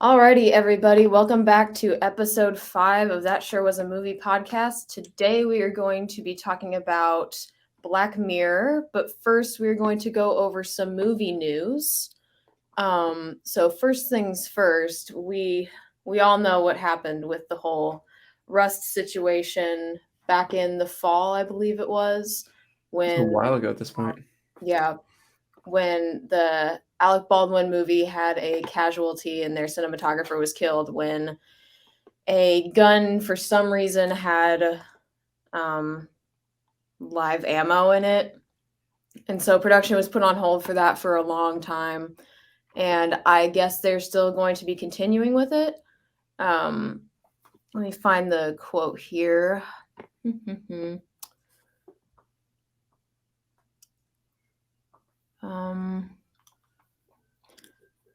Alrighty, everybody, welcome back to episode 5 of That Sure Was a Movie podcast. Today we are going to be talking about Black Mirror, but first we're going to go over some movie news. So first things first, we all know what happened with the whole Rust situation back in the fall, I believe it was, It's a when while ago at this point. when the Alec Baldwin movie had a casualty and their cinematographer was killed when a gun for some reason had live ammo in it. And so production was put on hold for that for a long time. And I guess they're still going to be continuing with it. Let me find the quote here.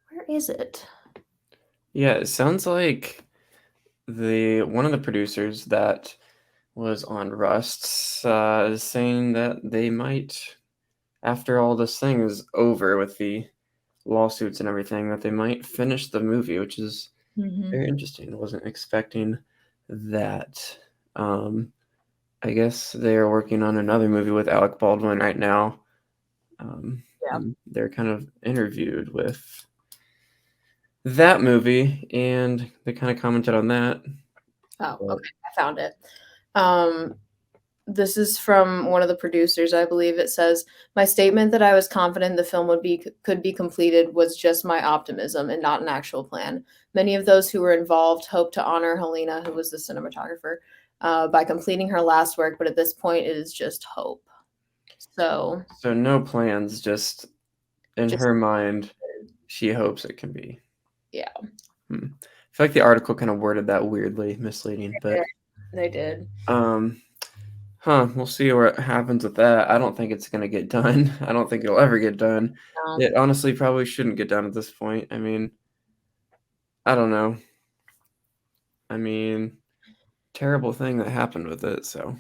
Where is it? Yeah, it sounds like one of the producers that was on Rust is saying that they might, after all this thing is over with the lawsuits and everything, that they might finish the movie, which is very interesting. I wasn't expecting that. I guess they are working on another movie with Alec Baldwin right now. And they're kind of interviewed with that movie, and they kind of commented on that. Oh, okay. I found it. This is from one of the producers, I believe. It says, "My statement that I was confident the film could be completed was just my optimism and not an actual plan. Many of those who were involved hoped to honor Helena, who was the cinematographer, by completing her last work, but at this point, it is just hope." So no plans, just in just her mind, she hopes it can be. yeah, I feel like the article kind of worded that weirdly misleading, but they did. we'll see what happens with that. I don't think it's gonna get done. I don't think it'll ever get done. It honestly probably shouldn't get done at this point. I mean, I don't know. I mean, terrible thing that happened with it, so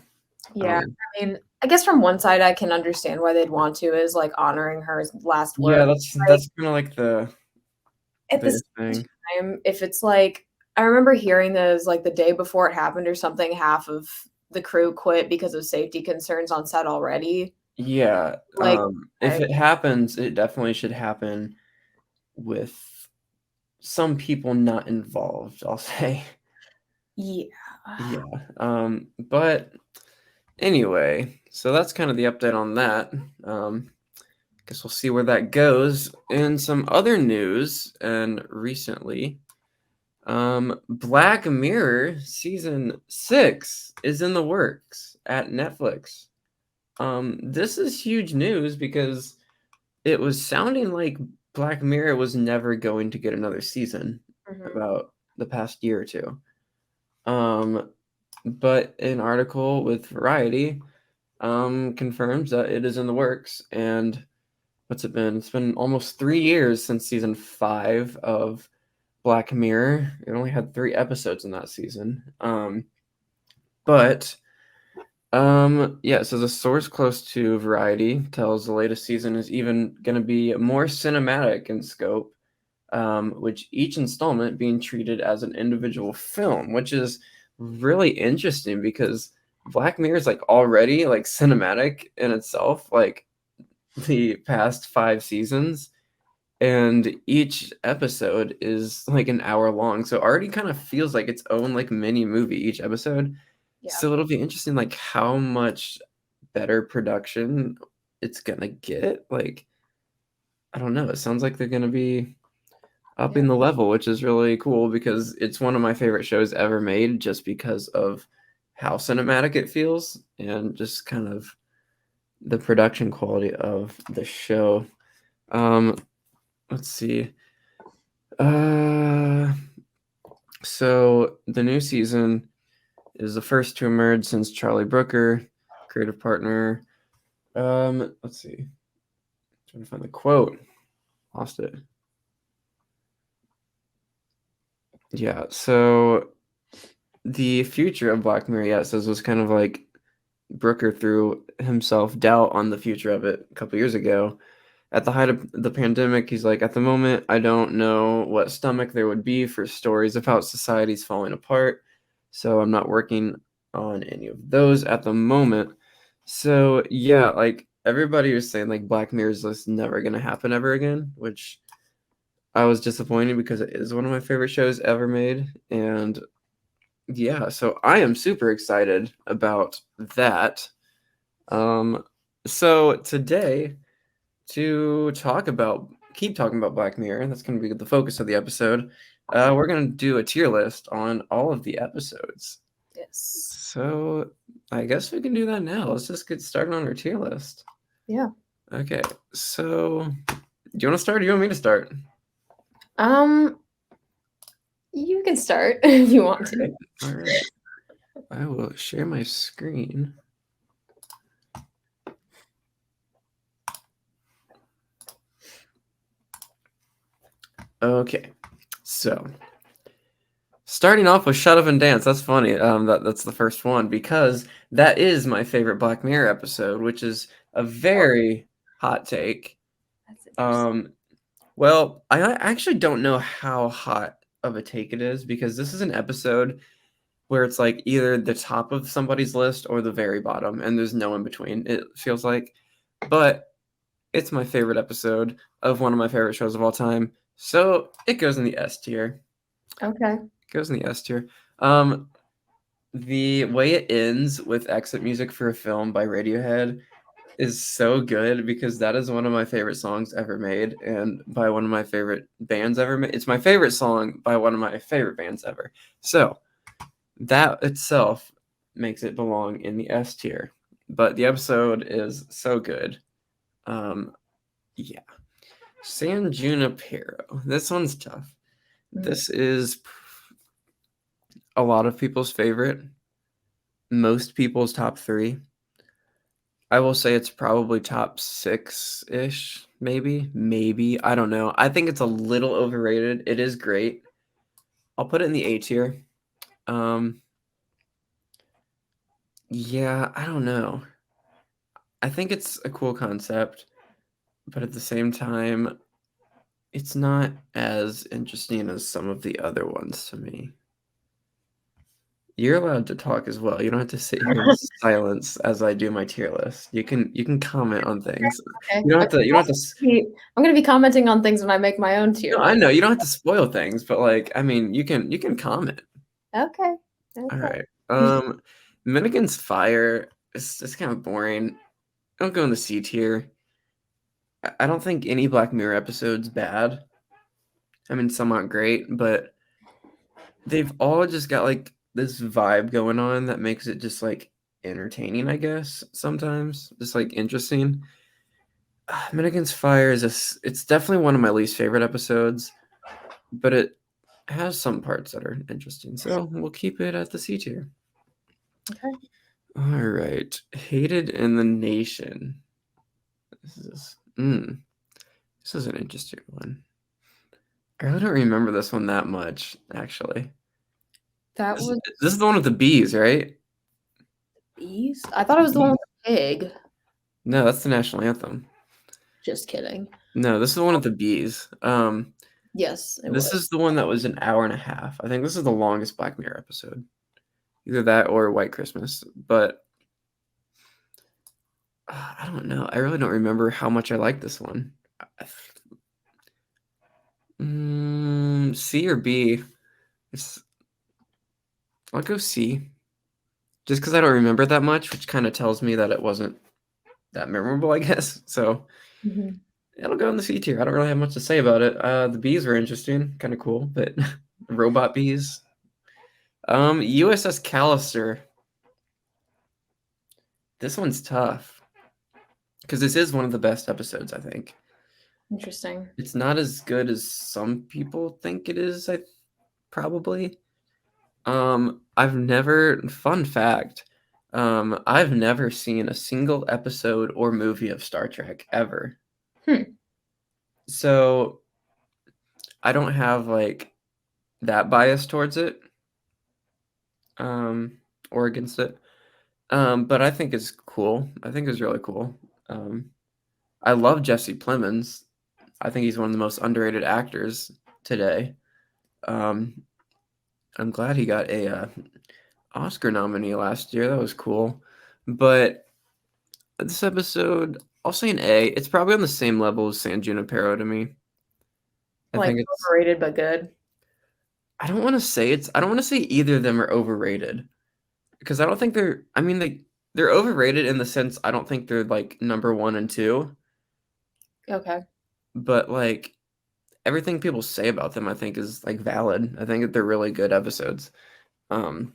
Yeah, I mean, I guess from one side, I can understand why they'd want to, is like honoring her last yeah, work. that's kinda like At the their same thing. time, if it's like, I remember hearing those like the day before it happened or something, half of the crew quit because of safety concerns on set already. Yeah, Like, if it happens, it definitely should happen with some people not involved, I'll say. yeah. Yeah, but anyway, so that's kind of the update on that. Guess we'll see where that goes. In some other news, and recently, Black Mirror season 6 is in the works at Netflix. This is huge news because it was sounding like Black Mirror was never going to get another season about the past year or two. But an article with Variety confirms that it is in the works. And what's it been? It's been almost 3 years since season 5 of Black Mirror. It only had 3 episodes in that season. But yeah, so the source close to Variety tells the latest season is even going to be more cinematic in scope, which each installment being treated as an individual film, which is really interesting because Black Mirror is like already like cinematic in itself, like the past 5 seasons, and each episode is like an hour long, so it already kind of feels like its own like mini movie each episode. Yeah. So it'll be interesting, like how much better production it's gonna get. Like, I don't know. It sounds like they're gonna be upping the level, which is really cool because it's one of my favorite shows ever made just because of how cinematic it feels and just kind of the production quality of the show. Let's see. So the new season is the first to emerge since Charlie Brooker, creative partner. Let's see. Trying to find the quote. Lost it. Yeah, so the future of Black Mirror, yeah, it says was kind of like Brooker threw himself doubt on the future of it a couple years ago at the height of the pandemic, he's like, at the moment, I don't know what stomach there would be for stories about societies falling apart. So I'm not working on any of those at the moment. So yeah, like everybody was saying, like Black Mirror's just never gonna happen ever again, which I was disappointed because it is one of my favorite shows ever made. And yeah, so I am super excited about that. Um, so today to keep talking about Black Mirror, that's going to be the focus of the episode. We're going to do a tier list on all of the episodes. Yes. So I guess we can do that now. Let's just get started on our tier list. Yeah. Okay, so do you want to start or do you want me to start? You can start if you want to. All right. I will share my screen. Okay, so starting off with Shut Up and Dance. That's funny. That's the first one because that is my favorite Black Mirror episode, which is a very hot take. That's interesting. Well, I actually don't know how hot of a take it is because this is an episode where it's like either the top of somebody's list or the very bottom, and there's no in between. It feels like, but it's my favorite episode of one of my favorite shows of all time, so it goes in the S tier. Okay. Goes in the S tier. The way it ends with exit music for a film by Radiohead is so good because that is one of my favorite songs ever made and by one of my favorite bands ever made. It's my favorite song by one of my favorite bands ever. So that itself makes it belong in the S tier. But the episode is so good. Yeah. San Junipero. This one's tough. This is a lot of people's favorite, most people's top 3. I will say it's probably top 6-ish, maybe. I don't know. I think it's a little overrated. It is great. I'll put it in the A tier. Yeah, I don't know. I think it's a cool concept, but at the same time, it's not as interesting as some of the other ones to me. You're allowed to talk as well. You don't have to sit here in silence as I do my tier list. You can comment on things. Okay. You don't have to. You don't have to. I'm gonna be commenting on things when I make my own tier No, I list. know you don't have to spoil things, but like, I mean, you can comment. Okay. All right. Minigan's Fire is just kind of boring. I'll go in the C tier. I don't think any Black Mirror episode's bad. I mean, some aren't great, but they've all just got like this vibe going on that makes it just like entertaining, I guess, sometimes. Just like interesting. Minigan's Fire it's definitely one of my least favorite episodes, but it has some parts that are interesting. So we'll keep it at the C tier. Okay. All right. Hated in the Nation. This is an interesting one. I really don't remember this one that much, actually. That This, was this is the one with the bees, right? bees. I thought it was the one with the pig. No, that's the national anthem. Just kidding. No, this is the one with the bees. Yes, it This was. is the one that was an hour and a half. I think this is the longest Black Mirror episode. Either that or White Christmas. But I don't know. I really don't remember how much I like this one. C or B? I'll go C. Just because I don't remember it that much, which kind of tells me that it wasn't that memorable, I guess. So it'll go in the C tier. I don't really have much to say about it. The bees were interesting, kind of cool, but robot bees. USS Callister. This one's tough because this is one of the best episodes, I think. Interesting. It's not as good as some people think it is, probably. Fun fact, I've never seen a single episode or movie of Star Trek ever. So I don't have like that bias towards it, or against it. But I think it's cool. I think it's really cool. I love Jesse Plemons. I think he's one of the most underrated actors today. Um, I'm glad he got a Oscar nominee last year. That was cool. But this episode, I'll say an A. It's probably on the same level as San Junipero to me. I Like think it's. overrated but good. I don't want to say it's. I don't want to say either of them are overrated because I don't think they're. I mean, they're overrated in the sense I don't think they're like number one and two. Okay. But like everything people say about them, I think is like valid. I think that they're really good episodes. Um,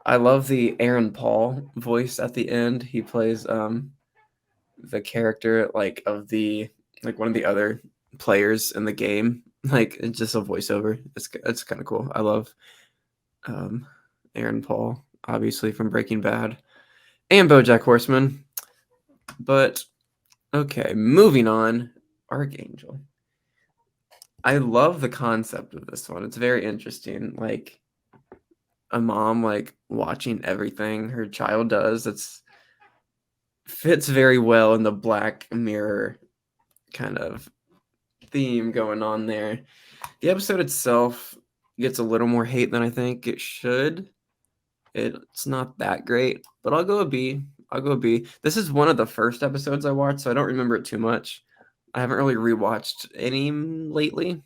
I love the Aaron Paul voice at the end. He plays the character like of the like one of the other players in the game. Like it's just a voiceover. It's kind of cool. I love um Aaron Paul, obviously from Breaking Bad and BoJack Horseman. But okay, moving on. Archangel. I love the concept of this one. It's very interesting. Like a mom like watching everything her child does. It's fits very well in the Black Mirror kind of theme going on there. The episode itself gets a little more hate than I think it should. It's not that great, but I'll go a B. I'll go a B. This is one of the first episodes I watched, so I don't remember it too much. I haven't really rewatched any lately.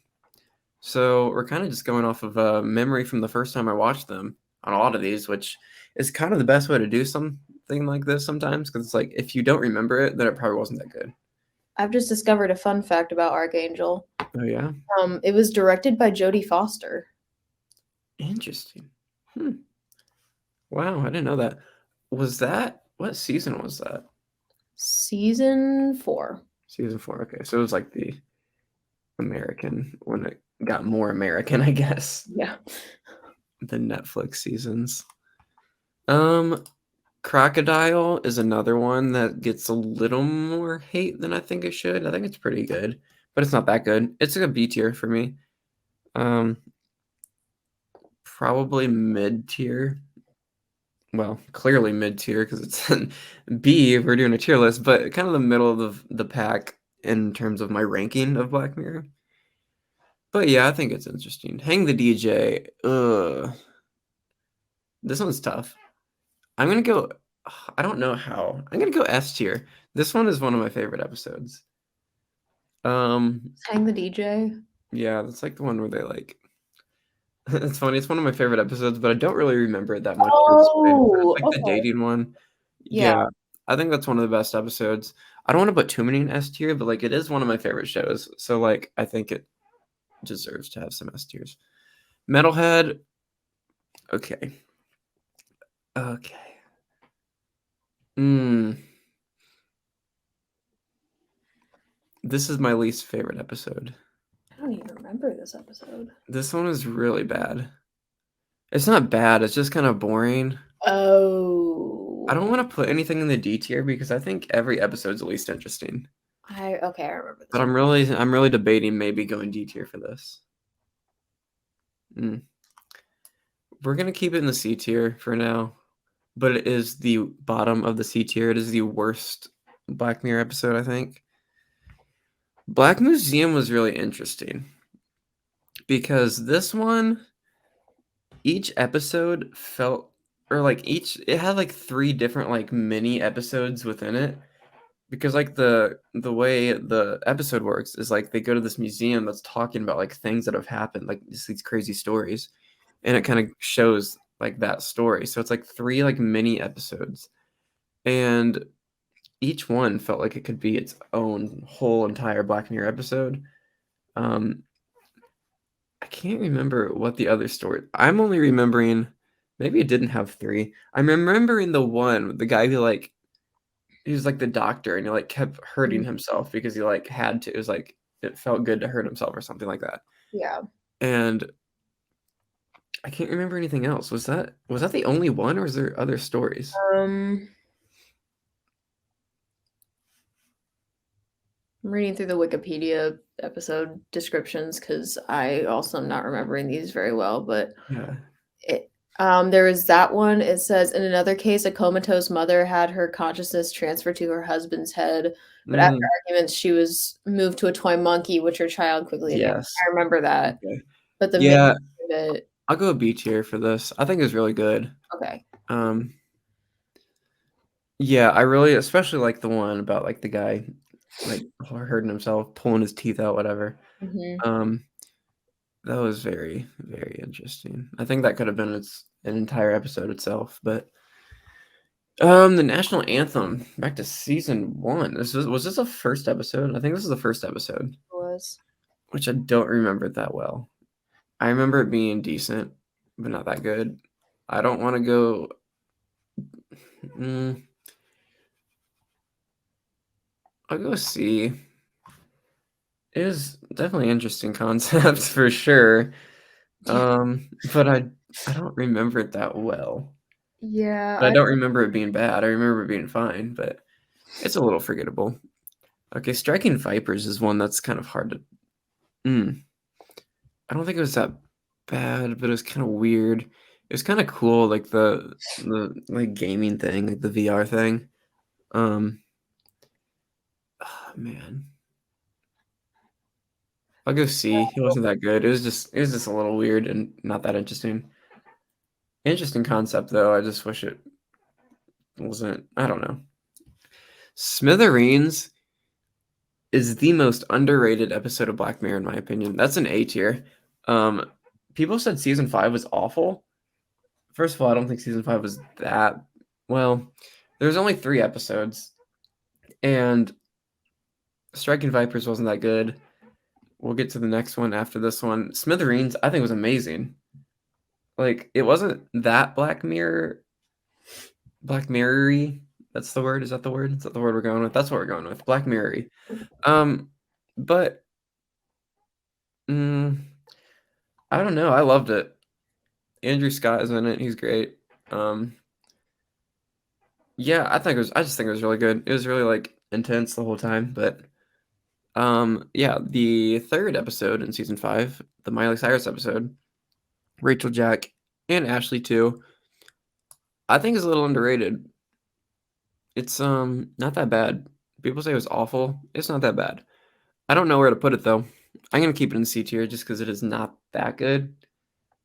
So we're kind of just going off of a memory from the first time I watched them on a lot of these, which is kind of the best way to do something like this sometimes because it's like if you don't remember it, then it probably wasn't that good. I've just discovered a fun fact about Archangel. Oh yeah, It was directed by Jodie Foster. interesting. Hmm. Wow, I didn't know that. Was that what season was that? Season 4. Season 4. Okay, so it was like the American when it got more American, I guess. Yeah. The Netflix seasons. Um, Crocodile is another one that gets a little more hate than I think it should. I think it's pretty good, but it's not that good. It's like a B tier for me. Um, probably mid tier. Well, clearly mid tier because it's B. We're doing a tier list, but kind of the middle of the pack in terms of my ranking of Black Mirror. But yeah, I think it's interesting. Hang the DJ. This one's tough. I'm gonna go. I don't know how. I'm gonna go S tier. This one is one of my favorite episodes. Hang the DJ. Yeah, that's like the one where they like. It's funny. It's one of my favorite episodes, but I don't really remember it that much. Oh, It's like the okay. dating one. Yeah. Yeah, I think that's one of the best episodes. I don't want to put too many in S tier, but like it is one of my favorite shows. So like I think it deserves to have some S tiers. Metalhead. Okay. Okay. Hmm. This is my least favorite episode. I don't even remember this episode. This one is really bad. It's not bad, it's just kind of boring. Oh. I don't want to put anything in the D tier because I think every episode's at least interesting. Okay, I remember this But one. I'm really debating maybe going D tier for this. We're gonna keep it in the C tier for now, but it is the bottom of the C tier. It is the worst Black Mirror episode, I think. Black Museum was really interesting because this one, each episode felt or like each it had like three different like mini episodes within it because like the way the episode works is like they go to this museum that's talking about like things that have happened like just these crazy stories and it kind of shows like that story so it's like three like mini episodes and each one felt like it could be its own whole entire Black Mirror episode. I can't remember what the other story. I'm only remembering maybe it didn't have three. I'm remembering the one, the guy who like he was like the doctor and he like kept hurting himself because he like had to. It was like it felt good to hurt himself or something like that. Yeah. And I can't remember anything else. Was that the only one or was there other stories? I'm reading through the Wikipedia episode descriptions because I also am not remembering these very well, but Yeah. there is that one. It says in another case, a comatose mother had her consciousness transferred to her husband's head, but after Mm, arguments, she was moved to a toy monkey, which her child quickly abandoned. yes. I remember that, Okay. but the main Yeah, of it, I'll go B tier for this. I think it's really good. okay. Um, yeah, I really especially like the one about, like, the guy, like, hurting himself, pulling his teeth out, whatever. Mhm. Um, that was very, very interesting. I think that could have been an entire episode itself, but, the national anthem, back to season 1. Was this a first episode? I think this is the first episode, It was. which I don't remember that well. I remember it being decent, but not that good. I don't wanna go mm, I'll go C. It is definitely interesting concept for sure, Yeah. but I don't remember it that well. Yeah, But I don't remember it being bad, I remember it being fine, but it's a little forgettable. Okay, Striking Vipers is one that's kind of hard to mm, I don't think it was that bad, but it was kinda weird. It was kinda cool, like, like, gaming thing, like, the VR thing. Um, man. I'll go C. It wasn't that good. It was just a little weird and not that interesting. Interesting concept, though, I just wish it wasn't I don't know. Smithereens is the most underrated episode of Black Mirror, in my opinion. That's an A tier. Um, people said season 5 was awful. First of all, I don't think season 5 was that well, there's only 3 episodes, and Striking Vipers wasn't that good. We'll get to the next one after this one. Smithereens, I think, was amazing. Like, it wasn't that Black Mirror-y. That's the word? Is that the word? Is that the word we're going with? That's what we're going with, Black Mirror-y. Um, but, mm, I don't know, I loved it. Andrew Scott is in it, he's great. Um, yeah, I just think it was really good. It was really, like, intense the whole time, but, yeah, the 3rd episode in season 5, the Miley Cyrus episode, Rachel, Jack, and Ashley too, I think is a little underrated. It's, not that bad. People say it was awful. It's not that bad. I don't know where to put it, though. I'm gonna keep it in C tier just because it is not that good,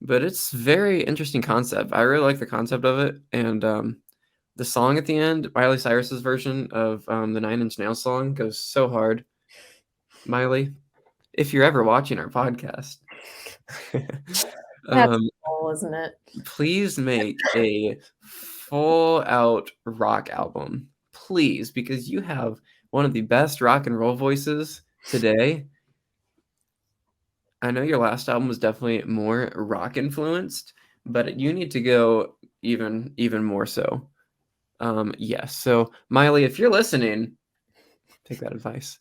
but it's very interesting concept. I really like the concept of it, and, the song at the end, Miley Cyrus's version of, the Nine Inch Nails song goes so hard. Miley, if you're ever watching our podcast, That's um, cool, isn't it? please make a full out rock album, please, because you have one of the best rock and roll voices today. I know your last album was definitely more rock influenced, but you need to go even more so. Yes. So Miley, if you're listening, take that advice.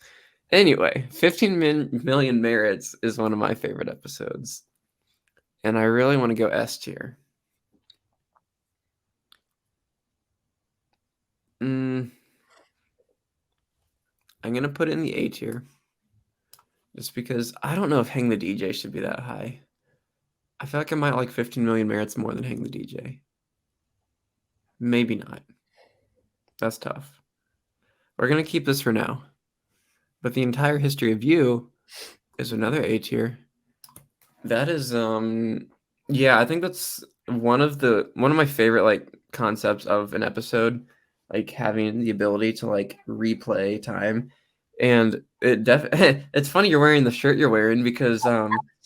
Anyway, 15 million merits is one of my favorite episodes, and I really want to go S tier. Mm, I'm gonna put it in the A tier, just because I don't know if Hang the DJ should be that high. I feel like I might like 15 million merits more than Hang the DJ. Maybe not. That's tough. We're gonna keep this for now. But the entire history of you is another A tier. That is yeah, I think that's one of my favorite like concepts of an episode, like having the ability to like replay time. And it's funny you're wearing the shirt you're wearing because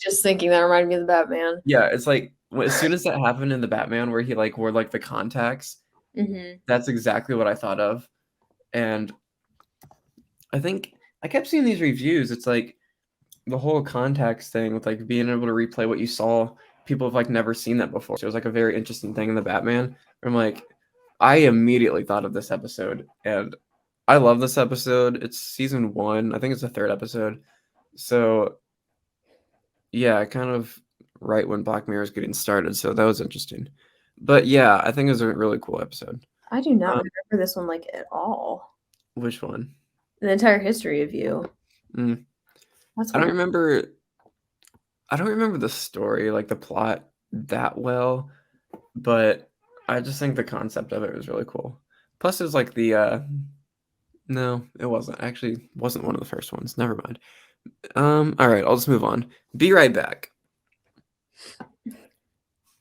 Just thinking that reminded me of the Batman. yeah, it's like as soon as that happened in the Batman where he like wore like the contacts, Mhm. that's exactly what I thought of. And I think I kept seeing these reviews. It's like the whole contacts thing with like being able to replay what you saw. People have like never seen that before. So it was like a very interesting thing in the Batman. I'm like, I immediately thought of this episode, and I love this episode. It's season 1. I think it's the 3rd episode. So yeah, kind of right when Black Mirror is getting started. So that was interesting. But yeah, I think it was a really cool episode. I do not Um, remember this one, like, at all. which one? The entire history of you. Mm, That's I don't what remember. I don't remember the story, like the plot that well, but I just think the concept of it was really cool. Plus, it was like No, it wasn't. Actually, wasn't one of the first ones. Never mind. All right, I'll just move on. Be Right Back.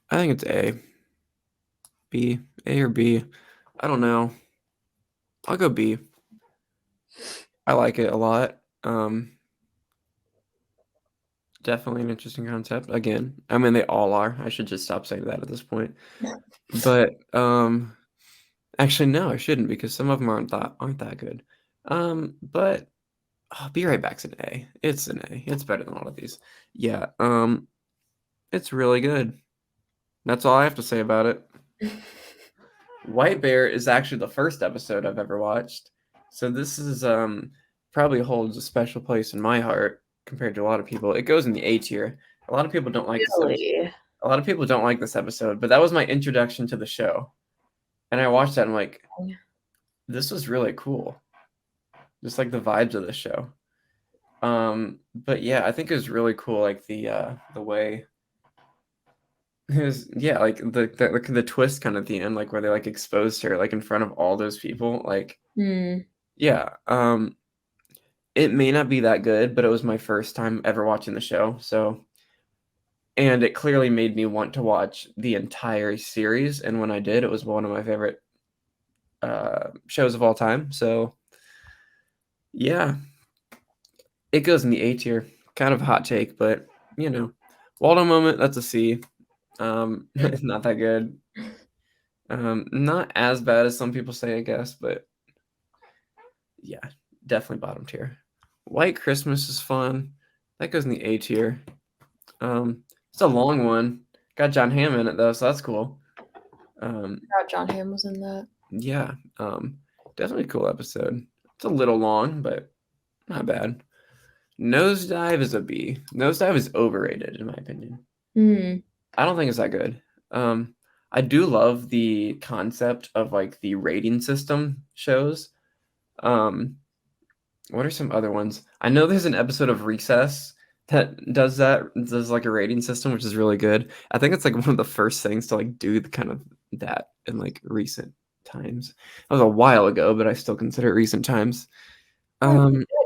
I think it's A. B. A or B. I don't know. I'll go B. I like it a lot. Definitely an interesting concept. Again, I mean they all are. I should just stop saying that at this point. But actually no, I shouldn't because some of them aren't that good. But Be Right Back's an A. It's an A. It's better than all of these. Yeah. It's really good. That's all I have to say about it. White Bear is actually the first episode I've ever watched. So this is probably holds a special place in my heart compared to a lot of people. It goes in the A tier. A lot of people don't like this episode. Really? A lot of people don't like this episode, but that was my introduction to the show. And I watched that and I'm like, this was really cool. Just like the vibes of the show. But yeah, I think it was really cool, like the way it was, yeah, like the twist kind of at the end, like where they like exposed her like in front of all those people. Like, Hmm. yeah, it may not be that good, but it was my first time ever watching the show, so and it clearly made me want to watch the entire series. And when I did, it was one of my favorite shows of all time. So yeah, it goes in the A tier. Kind of a hot take, but you know, Waldo moment. That's a C. It's not that good. Not as bad as some people say, I guess, but yeah, definitely bottom tier. White Christmas is fun. That goes in the A tier. It's a long one. Got John Hamm in it though, so that's cool. Forgot John Hamm was in that. Yeah, definitely a cool episode. It's a little long, but not bad. Nosedive is a B. Nosedive is overrated in my opinion. Hmm. I don't think it's that good. I do love the concept of like the rating system shows. What are some other ones? I know there's an episode of Recess that does like a rating system, which is really good. I think it's like one of the first things to like do the kind of that in like recent times. That was a while ago, but I still consider it recent times.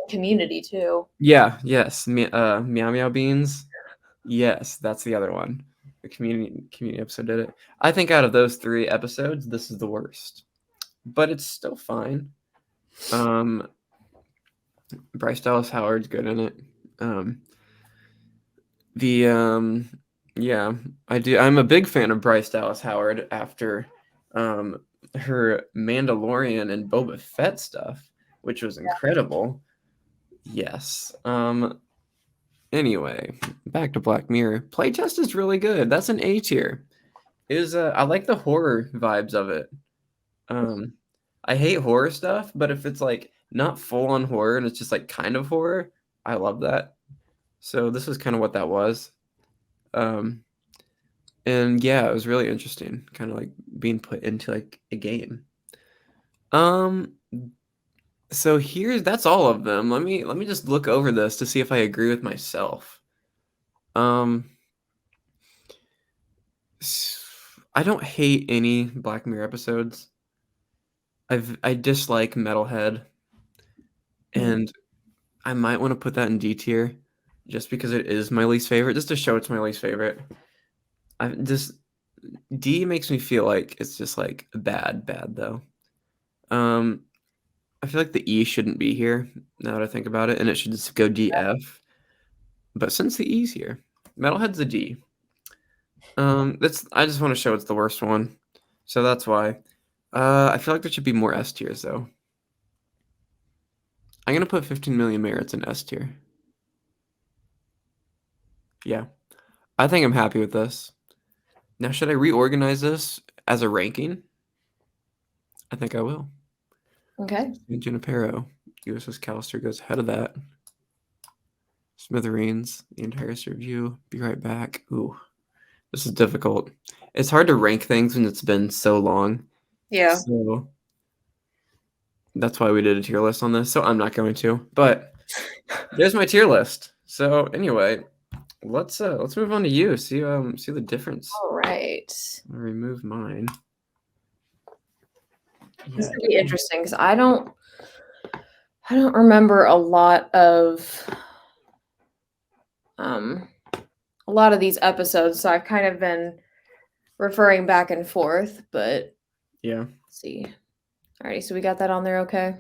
Community too. Yeah, yes, Meow Meow Beans. Yes, that's the other one. The community episode did it. I think out of those 3 episodes, this is the worst, but it's still fine. Bryce Dallas Howard's good in it. The yeah, I do. I'm a big fan of Bryce Dallas Howard after her Mandalorian and Boba Fett stuff, which was incredible. Yes. Anyway, back to Black Mirror. Playtest is really good. That's an A tier. I like the horror vibes of it. I hate horror stuff, but if it's like not full on horror and it's just like kind of horror, I love that. So this is kind of what that was. And yeah, it was really interesting, kind of like being put into like a game. Um, so that's all of them. Let me just look over this to see if I agree with myself. Um, I don't hate any Black Mirror episodes. I dislike Metalhead, and I might want to put that in D tier, just because it is my least favorite. Just to show it's my least favorite. I just D makes me feel like it's just like bad though. Um, I feel like the E shouldn't be here now that I think about it, and it should just go DF. But since the E's here, Metalhead's a D. That's I just want to show it's the worst one, so that's why. I feel like there should be more S tiers though. I'm gonna put 15 Million Merits in S tier. Yeah, I think I'm happy with this. Now, should I reorganize this as a ranking? I think I will. Okay. San Junipero, USS Callister goes ahead of that. Smithereens, the entire review. Be Right Back. Ooh, this is difficult. It's hard to rank things when it's been so long. Yeah. So that's why we did a tier list on this. So I'm not going to. But there's my tier list. So anyway, let's move on to you. See the difference. All right. I'll remove mine. This Yeah. could be interesting because I don't I don't remember a lot of these episodes, so I've kind of been referring back and forth, but Yeah. let's see. Alrighty, so we got that on there, okay?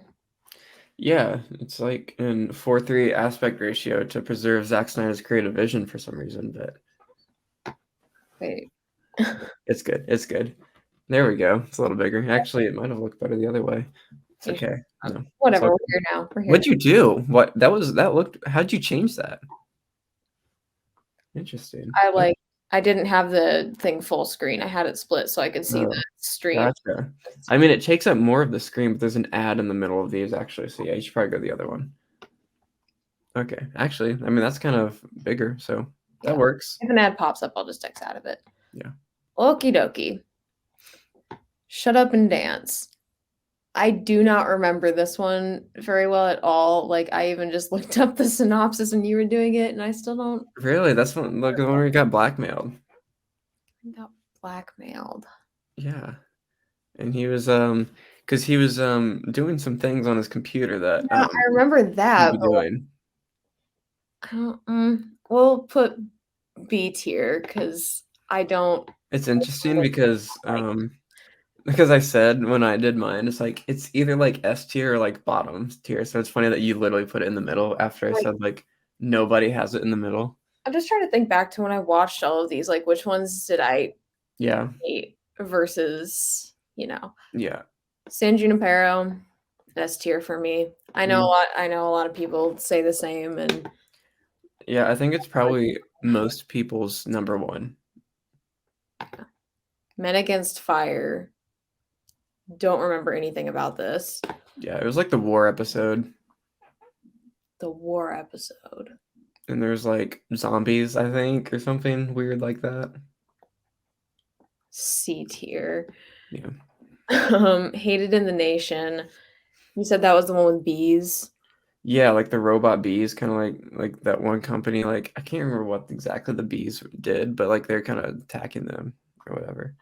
Yeah, it's like in 4:3 aspect ratio to preserve Zack Snyder's creative vision for some reason, but Wait. it's good. It's good. There we go. It's a little bigger. Actually, it might have looked better the other way. It's okay. No, it's Whatever, all we're good. here now. We're here. What'd you do? What that looked how'd you change that? Interesting. I didn't have the thing full screen. I had it split so I could see Oh, the stream. gotcha. I mean, it takes up more of the screen, but there's an ad in the middle of these actually. So yeah, you should probably go the other one. Okay. Actually, I mean that's kind of bigger, so that Yeah. works. If an ad pops up, I'll just X out of it. Yeah. Okie dokie. Shut Up and Dance. I do not remember this one very well at all. Like, I even just looked up the synopsis when you were doing it, and I still don't. Really? That's one like the one where he got blackmailed. I got blackmailed. Yeah. And he was because he was doing some things on his computer that Yeah, I remember he'd that, be but like, doing. I don't. We'll put B tier because I don't. It's interesting because I said when I did mine, it's like it's either like S tier or like bottom tier. So it's funny that you literally put it in the middle after I Like, said like nobody has it in the middle. I'm just trying to think back to when I watched all of these. Like, which ones did I Yeah. hate versus, Yeah. San Junipero, S tier for me. I know a lot of people say the same, and Yeah, I think it's probably most people's number one. Men Against Fire. Don't remember anything about this. Yeah, it was like the war episode. The war episode. And there's like zombies, I think, or something weird like that. C tier. Yeah. Hated in the Nation. You said that was the one with bees. Yeah, like the robot bees, kind of like that one company. Like I can't remember what exactly the bees did, but like they're kind of attacking them or whatever.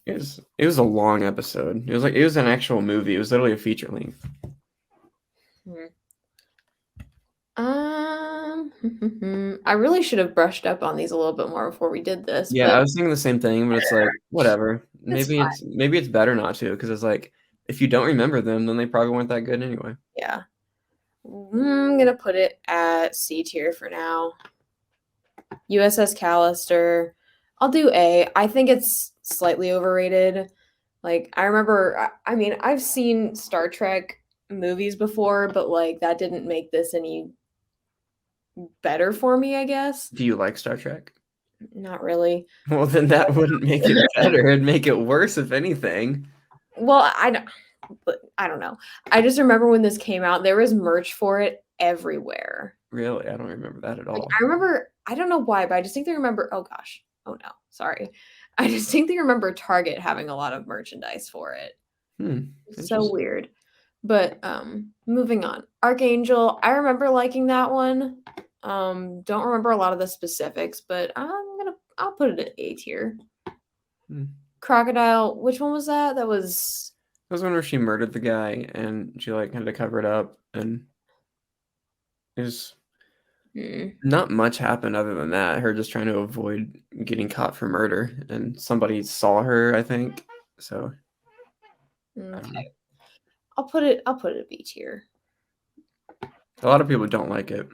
It was a long episode. It was an actual movie. It was literally a feature length. I really should have brushed up on these a little bit more before we did this. Yeah, But I was thinking the same thing, but it's like whatever. it's Maybe it's better not to because it's like if you don't remember them, then they probably weren't that good anyway. yeah. I'm gonna put it at C tier for now. USS Callister. I'll do A. I think it's slightly overrated. Like, I remember, I mean, I've seen Star Trek movies before, but like that didn't make this any better for me, I guess. Do you like Star Trek? Not really. Well, then that wouldn't make it better. It'd make it worse, if anything. Well, I don't know. I just remember when this came out, there was merch for it everywhere. Really? I don't remember that at all. Like, I remember, I don't know why, but I distinctly remember, oh gosh, oh no, sorry. I distinctly remember Target having a lot of merchandise for it. So weird. But moving on. Archangel, I remember liking that one. Don't remember a lot of the specifics, but I'll put it at A tier. Crocodile, which one was that? That was one where she murdered the guy and she like had to cover it up, and it was not much happened other than that. Her just trying to avoid getting caught for murder, and somebody saw her, I think. So okay. I'll put it at B tier. A lot of people don't like it.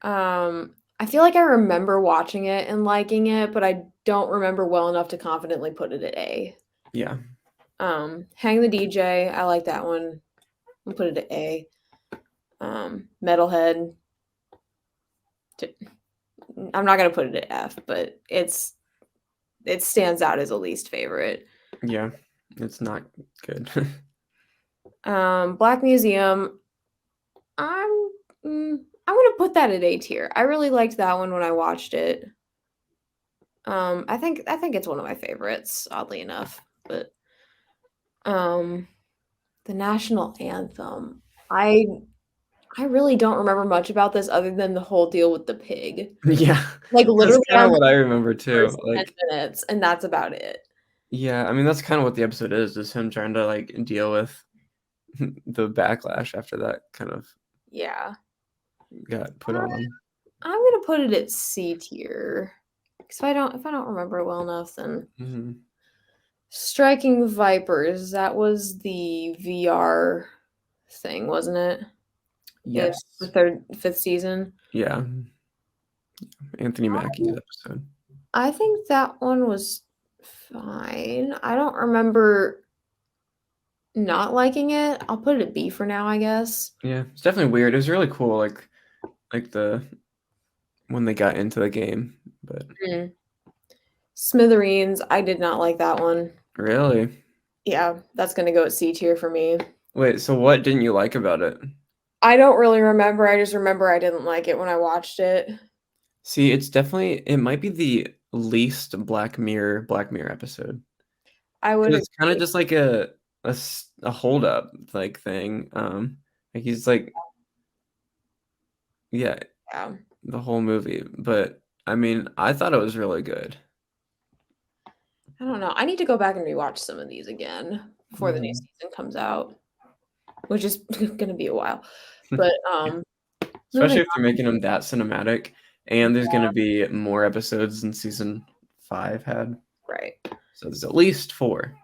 I feel like I remember watching it and liking it, but I don't remember well enough to confidently put it at A. Yeah. Hang the DJ, I like that one. I'll put it at A. Metalhead. I'm not gonna put it at F, but it stands out as a least favorite. Yeah, it's not good. Black Museum. I'm gonna put that at A tier. I really liked that one when I watched it. I think it's one of my favorites, oddly enough. But the national anthem. I really don't remember much about this other than the whole deal with the pig. Yeah. Like literally that's kind of what I remember too. Like 10 minutes, and that's about it. Yeah, I mean that's kind of what the episode is him trying to like deal with the backlash after that kind of Yeah. got put on them. I'm gonna put it at C tier. Because if I don't remember well enough, then Mhm. Striking Vipers, that was the VR thing, wasn't it? In the Yes. fifth season. Yeah. Anthony Mackie's episode. I think that one was fine. I don't remember not liking it. I'll put it at B for now, I guess. Yeah, it's definitely weird. It was really cool, like the when they got into the game, but Mm. Smithereens, I did not like that one. really? Yeah, that's gonna go at C tier for me. Wait, so what didn't you like about it? I don't really remember. I just remember I didn't like it when I watched it. See, it might be the least Black Mirror episode. I would 'Cause it's kind of agree. just like a hold up like thing. Like he's like, yeah, Yeah. the whole movie. But I mean, I thought it was really good. I don't know. I need to go back and rewatch some of these again before the new Mhm. season comes out, which is gonna be a while. But moving Especially if they're making them that cinematic, and there's gonna be more episodes than season 5 had. right. So there's at least 4.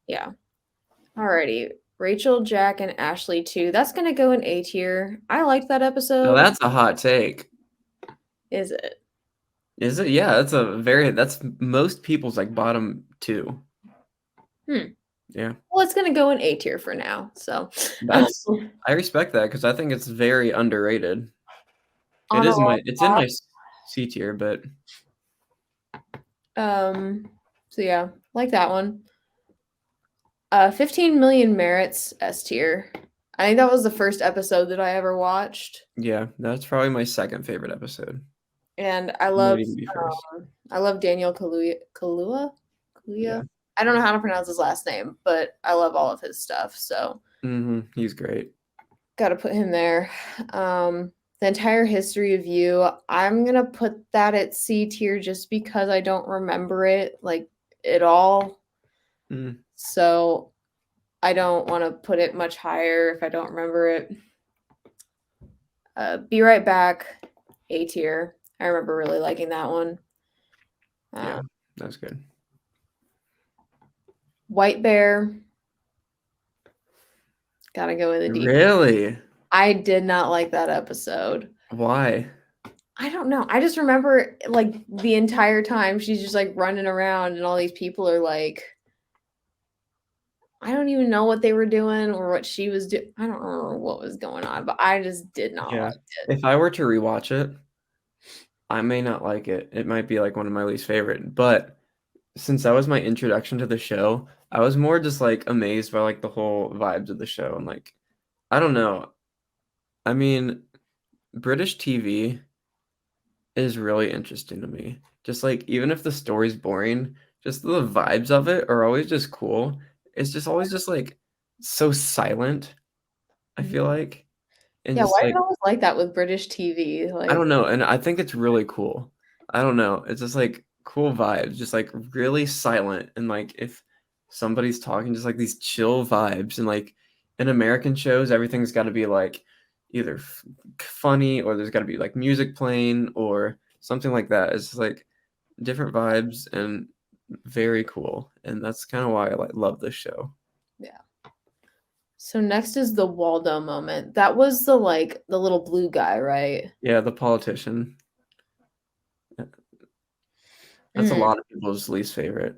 Yeah. Alrighty. Rachel, Jack, and Ashley too. That's gonna go in A tier. I liked that Now episode. that's a hot take. Is it? Is it? Yeah, that's most people's like bottom 2. Hmm. Yeah. Well, it's gonna go in A tier for now. So That's I respect that because I think it's very underrated. honorable It's in my C tier, but so yeah, like that one. 15 Million Merits S tier. I think that was the first episode that I ever watched. yeah, that's probably my second favorite episode. And Might even be first. I love Daniel Yeah. Kaluuya. I don't know how to pronounce his last name, but I love all of his stuff. So He's great. got to put him there. The entire history of you, I'm gonna put that at C tier just because I don't remember it like at all. Mm, So I don't want to put it much higher if I don't remember it. Be Right Back, A tier. I remember really liking that one. yeah, that's good. White Bear, gotta go in the deep. Really? I did not like that episode. Why? I don't know. I just remember like the entire time she's just like running around and all these people are like, I don't even know what they were doing or what she was doing. I don't remember what was going on, but I just did not Yeah. like it. If I were to rewatch it, I may not like it. It might be like one of my least favorite. But since that was my introduction to the show, I was more just like amazed by like the whole vibes of the show and like I don't know. I mean, British TV is really interesting to me. Just like even if the story's boring, just the vibes of it are always just cool. It's just always just like so silent, I Mhm. feel like. And Yeah, just why is like it always like that with British TV? I Like, don't know, and I think it's really cool. I don't know. It's just like cool vibes, just like really silent and like if somebody's talking, just like these chill vibes. And like in American shows, everything's got to be like either funny or there's got to be like music playing or something like that. It's just like different vibes and very cool. And that's kind of why I like love this show. yeah. So next is the Waldo moment. That was the little blue guy, right? Yeah, the politician. That's a Mm, lot of people's least favorite.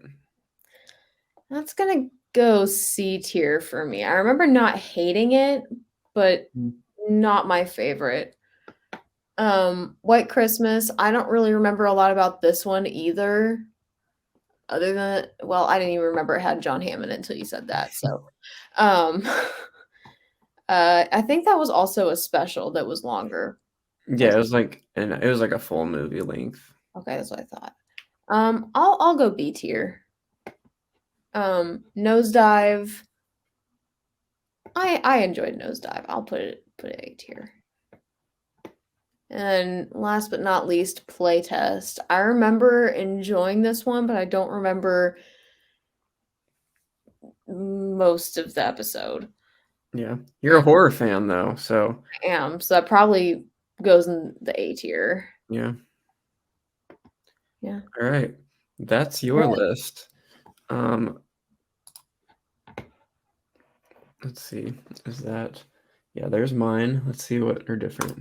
that's gonna go C tier for me. I remember not hating it, but Mm. not my favorite. White Christmas, I don't really remember a lot about this one either. Other than, well, I didn't even remember it had John Hammond until you said that. So, um, I think that was also a special that was longer. Yeah, it was like a full movie length. Okay, that's what I thought. I'll go B tier. Nosedive. I enjoyed Nosedive. I'll put it A tier. And last but not least, Playtest. I remember enjoying this one, but I don't remember most of the episode. Yeah. You're a horror fan though, so I am. So that probably goes in the A tier. yeah. Yeah. All right. That's your list. Um, let's see. Is that yeah, there's mine. Let's see what are different.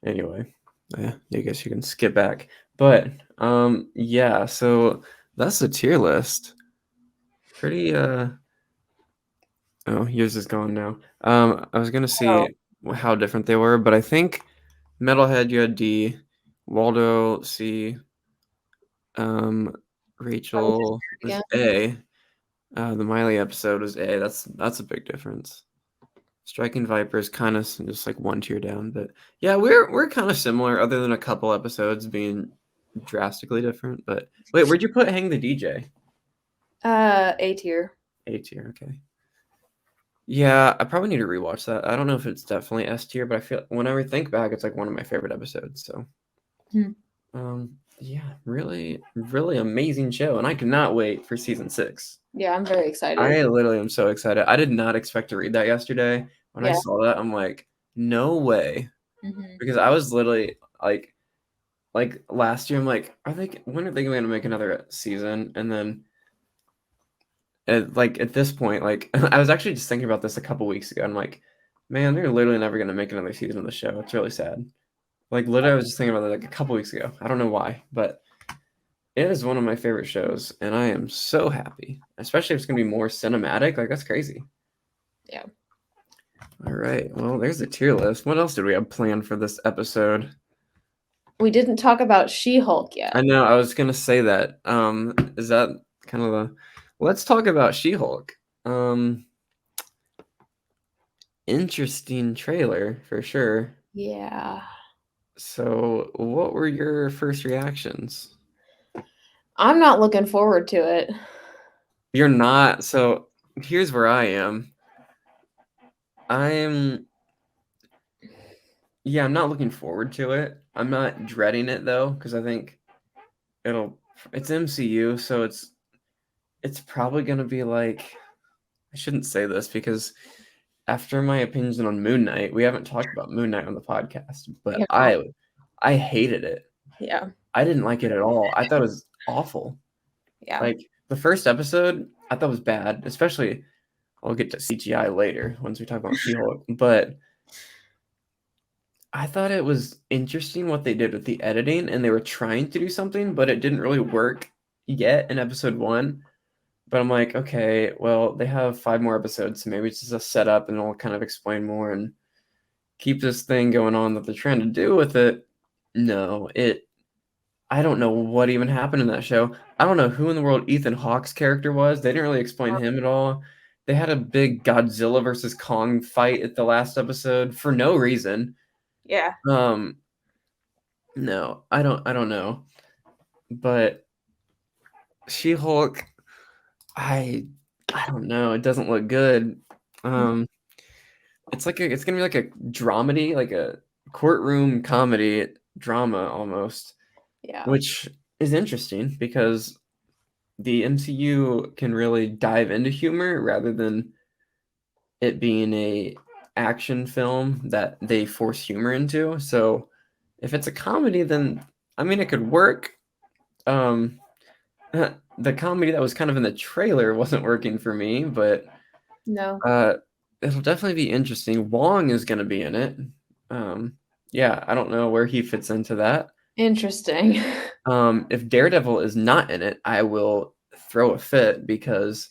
Anyway, yeah, I guess you can skip back. But yeah, so that's the tier list. Pretty oh, yours is gone now. I was gonna Oh, see how different they were, but I think Metalhead you had D, Waldo C, um, probably just Rachel was again. A. The Miley episode was A. That's a big difference. Striking Vipers kind of just like one tier down, but yeah, we're kind of similar, other than a couple episodes being drastically different. But wait, where'd you put Hang the DJ? A tier. A tier, okay. Yeah, I probably need to rewatch that. I don't know if it's definitely S tier, but I feel whenever I think back, it's like one of my favorite episodes. So, Hmm. yeah, really, really amazing show, and I cannot wait for season 6. Yeah, I'm very excited. I literally am so excited. I did not expect to read that yesterday. When I Yeah. saw that, I'm like, no way, Hmm. because I was literally like last year, I'm like, when are they going to make another season? And then like at this point, like I was actually just thinking about this a couple weeks ago. I'm like, man, they're literally never going to make another season of the show. It's really sad. Like literally, I was just thinking about it like a couple weeks ago. I don't know why, but it is one of my favorite shows, and I am so happy. Especially if it's going to be more cinematic. Like that's crazy. Yeah. All right. Well, there's the tier list. What else did we have planned for this episode? We didn't talk about She-Hulk I yet. know I was gonna say that. Is that kind of the? Let's talk about She-Hulk. Um, Interesting trailer for sure. Yeah. So, what were your first reactions? I'm not looking forward to it. You're not. So, here's where I am. I'm yeah, I'm not looking forward to it. I'm not dreading it though, because I think it'll. It's MCU, so it's probably gonna be like I shouldn't say this because after my opinions on Moon Knight, we haven't talked about Moon Knight on the podcast, but Yeah. I hated it. Yeah. I didn't like it at all. I thought it was awful. Yeah. Like the first episode, I thought was bad, especially I'll get to CGI later once we talk about She-Hulk, but I thought it was interesting what they did with the editing and they were trying to do something, but it didn't really work yet in episode 1. But I'm like, okay, well, they have 5 more episodes, so maybe it's just a setup and I'll kind of explain more and keep this thing going on that they're trying to do with it. No, I don't know what even happened in that show. I don't know who in the world Ethan Hawke's character was. They didn't really explain him at all. They had a big Godzilla versus Kong fight at the last episode for no reason. Yeah. Um, no, I don't know. But She-Hulk, I don't know. It doesn't look good. Um, it's gonna be like a dramedy, like a courtroom comedy drama almost, Yeah. which is interesting because the MCU can really dive into humor rather than it being a action film that they force humor into. So if it's a comedy, then I mean it could work. Um, the comedy that was kind of in the trailer wasn't working for me, but No. uh, it'll definitely be interesting. Wong is going to be in it. Um, yeah, I don't know where he fits into that. Interesting. If Daredevil is not in it, I will throw a fit because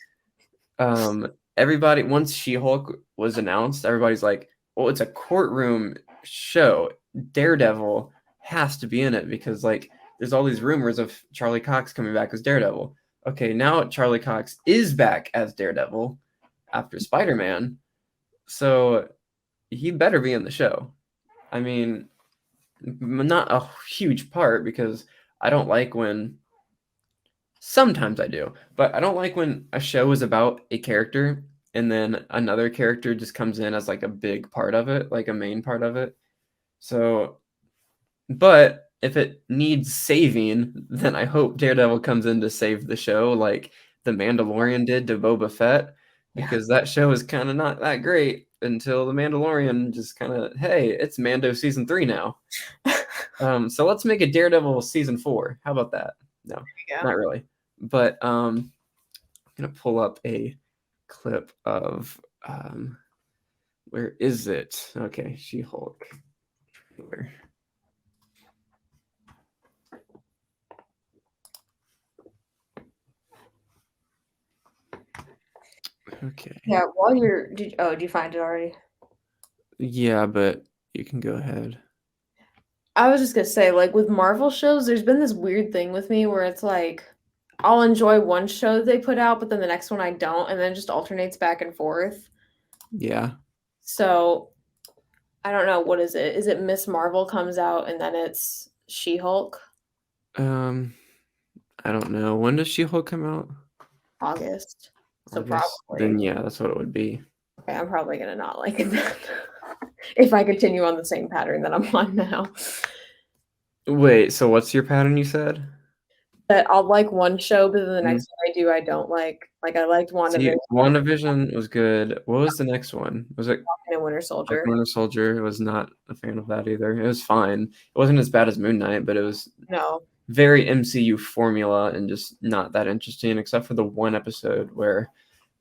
um, everybody once She-Hulk was announced, everybody's like, "Well, it's a courtroom show. Daredevil has to be in it because like there's all these rumors of Charlie Cox coming back as Daredevil." Okay, now Charlie Cox is back as Daredevil after Spider-Man, so he better be in the show. I mean, not a huge part because I don't like when sometimes I do, but I don't like when a show is about a character and then another character just comes in as like a big part of it, like a main part of it. So, but if it needs saving, then I hope Daredevil comes in to save the show like the Mandalorian did to Boba Fett Yeah. because that show is kind of not that great until The Mandalorian just kind of, hey, it's Mando season 3 now. So let's make a Daredevil season 4. How about that? No, Yeah. not really. But I'm gonna pull up a clip of where is it? Okay, She-Hulk. Where? Okay. Yeah. While you're, did you find it already? Yeah, but you can go ahead. I was just gonna say, like with Marvel shows, there's been this weird thing with me where it's like I'll enjoy one show they put out, but then the next one I don't, and then it just alternates back and forth. Yeah. So I don't know, what is it? Is it Miss Marvel comes out and then it's She-Hulk? Um, I don't know. When does She-Hulk come out? August. So August. Then probably. yeah, that's what it would be. Okay, I'm probably gonna not like it then. If I continue on the same pattern that I'm on now. Wait, so what's your pattern you said? But I'll like one show, but then the Mm. next one I do, I don't like. Like I liked WandaVision See, WandaVision was good. What was the next one? Was it and Winter Falcon Soldier. Winter Soldier? I was not a fan of that either. It was fine. It wasn't as bad as Moon Knight, but it was No. very MCU formula and just not that interesting, except for the one episode where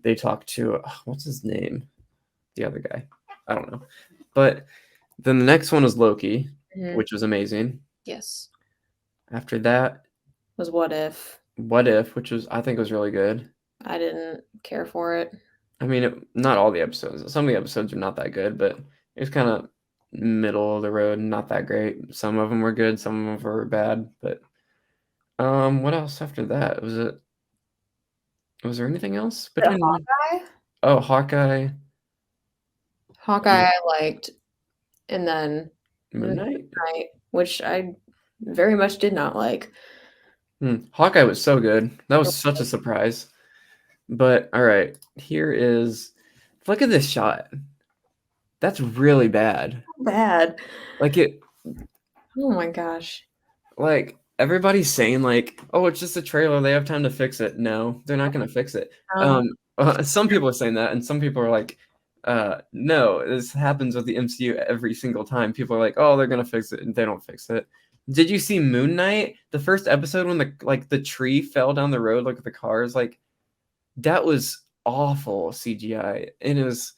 they talked to what's his name? The other guy. I don't know. But then the next one was Loki, Mhm. which was amazing. Yes. After that, Was What If. What If, which was I think was really good. I didn't care for it. I mean, not all the episodes. Some of the episodes are not that good, but it was kind of middle of the road, not that great. Some of them were good, some of them were bad. But what else after that? Was there anything else The between? Hawkeye? Oh, Hawkeye, Hawkeye I liked, and then Moon Moon Knight. Knight, which I very much did not like. Hawkeye was so good. That was such a surprise. But all right, here is. Look at this shot. That's really bad. Bad. Like it. Oh my gosh. Like everybody's saying like, "Oh, it's just a trailer. They have time to fix it." No, they're not gonna fix it. No. Some people are saying that, and some people are like, "No, this happens with the MCU every single time." People are like, "Oh, they're gonna fix it," and they don't fix it. Did you see Moon Knight? The first episode when the tree fell down the road, like the cars, like that was awful CGI, and it was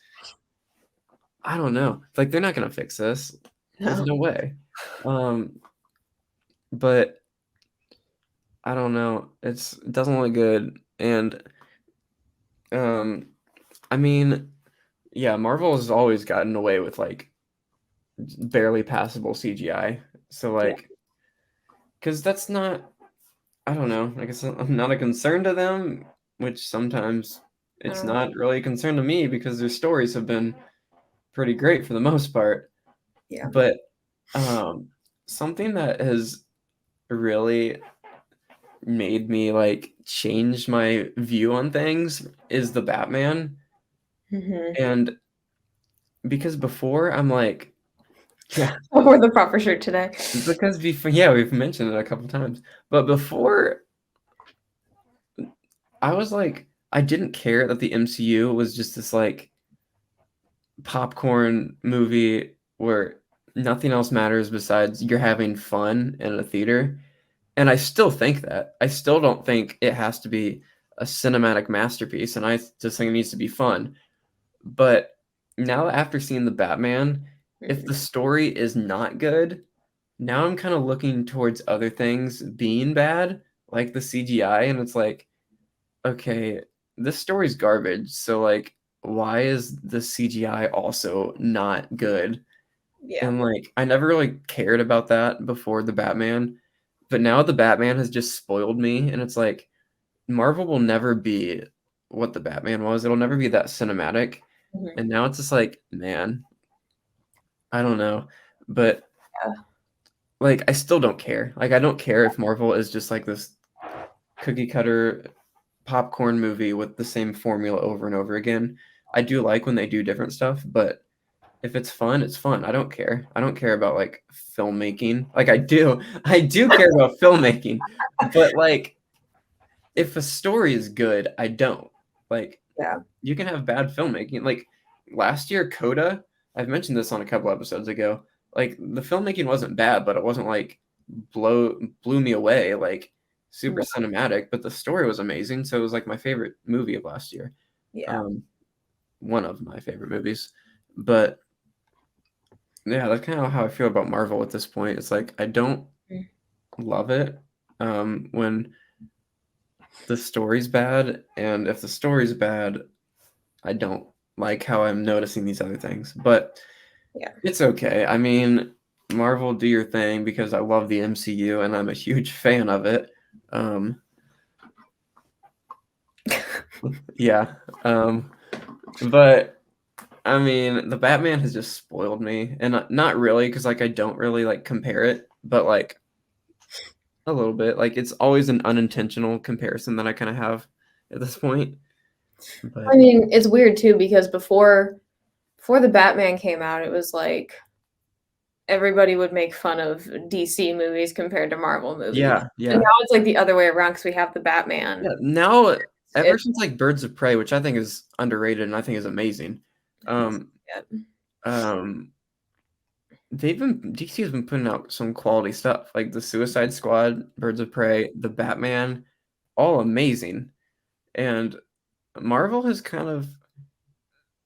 I don't know, like they're not gonna fix this. There's No. no way. But I don't know. It doesn't look good, and um, I mean, yeah, Marvel has always gotten away with like barely passable CGI. So Yeah. like, because that's not, I don't know. I guess I'm not a concern to them, which sometimes it's Um, not really a concern to me because their stories have been pretty great for the most part. yeah. But something that has really made me like change my view on things is the Batman. Mm-hmm. And because before I'm like, yeah, I wore the proper shirt today. because before, yeah, we've mentioned it a couple times, but before I was like, I didn't care that the MCU was just this like popcorn movie where nothing else matters besides you're having fun in a theater. And I still think that. I still don't think it has to be a cinematic masterpiece, and I just think it needs to be fun. But now after seeing the Batman, if Mhm. the story is not good, now I'm kind of looking towards other things being bad, like the CGI, and it's like, okay, this story's garbage. So like, why is the CGI also not good? Yeah. And like, I never really cared about that before the Batman, but now the Batman has just spoiled me, and it's like Marvel will never be what the Batman was. It'll never be that cinematic. Mhm. And now it's just like, man, I don't know. But Yeah. like I still don't care. Like I don't care if Marvel is just like this cookie cutter popcorn movie with the same formula over and over again. I do like when they do different stuff, but if it's fun, it's fun. I don't care. I don't care about like filmmaking. Like I do. I do care about filmmaking. But like if a story is good, I don't. Like Yeah. you can have bad filmmaking. Like last year, Coda, I've mentioned this on a couple episodes ago. Like the filmmaking wasn't bad, but it wasn't like blew me away, like super No. cinematic. But the story was amazing, so it was like my favorite movie of last year. Yeah. Um, one of my favorite movies. But yeah, that's kind of how I feel about Marvel at this point. It's like I don't Mm. love it when the story's bad, and if the story's bad, I don't like how I'm noticing these other things. But Yeah. it's okay. I mean, Marvel, do your thing because I love the MCU and I'm a huge fan of it. Um, yeah. But I mean, the Batman has just spoiled me, and not really because like I don't really like compare it, but like a little bit. Like it's always an unintentional comparison that I kind of have at this point. I But mean, it's weird too because before the Batman came out, it was like everybody would make fun of DC movies compared to Marvel movies. yeah, And yeah. now it's like the other way around because we have the Batman. Yeah, now ever It's since like Birds of Prey, which I think is underrated and I think is amazing. Um, yeah. um, DC has been putting out some quality stuff like the Suicide Squad, Birds of Prey, the Batman, all amazing. And Marvel has kind of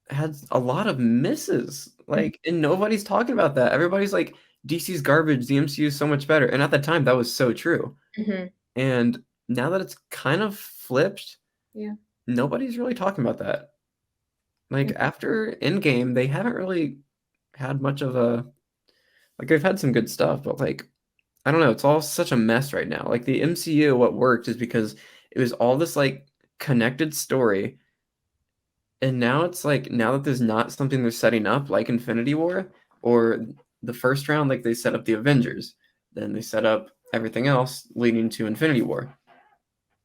had a lot of misses. Like, and nobody's talking about that. Everybody's like, DC's garbage, the MCU is so much better. And at the time, that was so true. Mhm. And now that it's kind of flipped, Yeah. nobody's really talking about that. Like Mm. after Endgame, they haven't really had much of a like they've had some good stuff, but like I don't know, it's all such a mess right now. Like the MCU, what worked is because it was all this like connected story, and now it's like now that there's not something they're setting up like Infinity War or the first round, like they set up the Avengers, then they set up everything else leading to Infinity War.